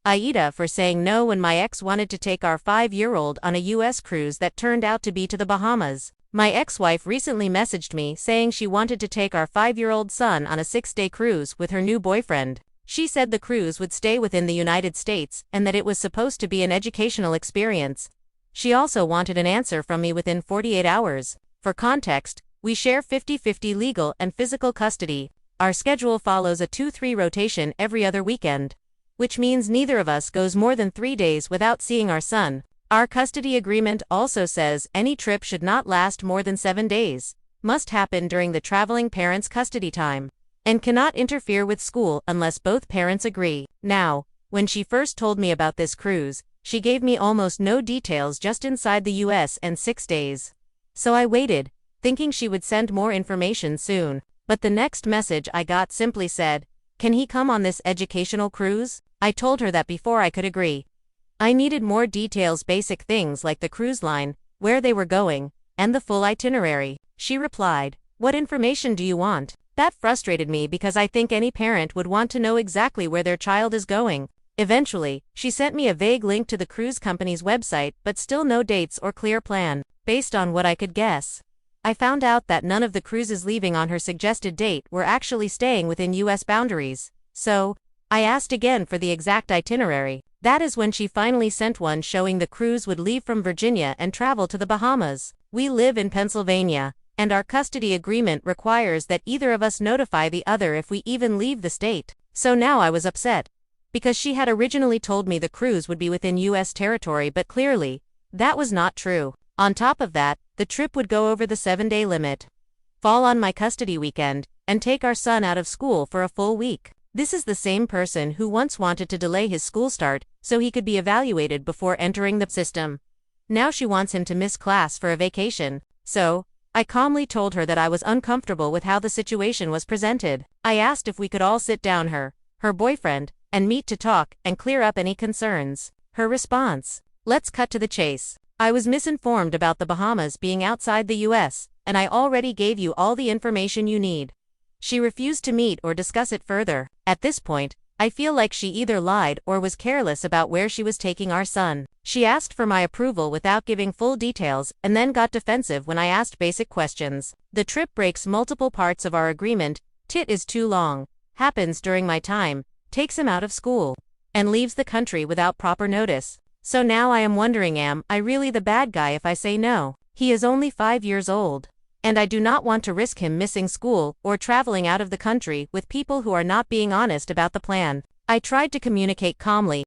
AITA for saying no when my ex wanted to take our 5-year-old on a US cruise that turned out to be to the Bahamas. My ex-wife recently messaged me saying she wanted to take our 5-year-old son on a 6-day cruise with her new boyfriend. She said the cruise would stay within the United States and that it was supposed to be an educational experience. She also wanted an answer from me within 48 hours. For context, we share 50-50 legal and physical custody. Our schedule follows a 2-3 rotation every other weekend, which means neither of us goes more than 3 days without seeing our son. Our custody agreement also says any trip should not last more than 7 days, must happen during the traveling parent's custody time, and cannot interfere with school unless both parents agree. Now, when she first told me about this cruise, she gave me almost no details, just inside the US and 6 days. So I waited, thinking she would send more information soon, but the next message I got simply said, "Can he come on this educational cruise?" I told her that before I could agree, I needed more details, basic things like the cruise line, where they were going, and the full itinerary. She replied, "What information do you want?" That frustrated me because I think any parent would want to know exactly where their child is going. Eventually, she sent me a vague link to the cruise company's website, but still no dates or clear plan. Based on what I could guess, I found out that none of the cruises leaving on her suggested date were actually staying within US boundaries. So, I asked again for the exact itinerary. That is when she finally sent one showing the cruise would leave from Virginia and travel to the Bahamas. We live in Pennsylvania, and our custody agreement requires that either of us notify the other if we even leave the state. So now I was upset, because she had originally told me the cruise would be within US territory, but clearly, that was not true. On top of that, the trip would go over the 7-day limit, fall on my custody weekend, and take our son out of school for a full week. This is the same person who once wanted to delay his school start so he could be evaluated before entering the system. Now she wants him to miss class for a vacation. So, I calmly told her that I was uncomfortable with how the situation was presented. I asked if we could all sit down, her boyfriend, and meet to talk and clear up any concerns. Her response: "Let's cut to the chase. I was misinformed about the Bahamas being outside the US, and I already gave you all the information you need." She refused to meet or discuss it further. At this point, I feel like she either lied or was careless about where she was taking our son. She asked for my approval without giving full details and then got defensive when I asked basic questions. The trip breaks multiple parts of our agreement. Tit is too long, happens during my time, takes him out of school, and leaves the country without proper notice. So now I am wondering, am I really the bad guy if I say no? He is only 5 years old, and I do not want to risk him missing school or traveling out of the country with people who are not being honest about the plan. I tried to communicate calmly,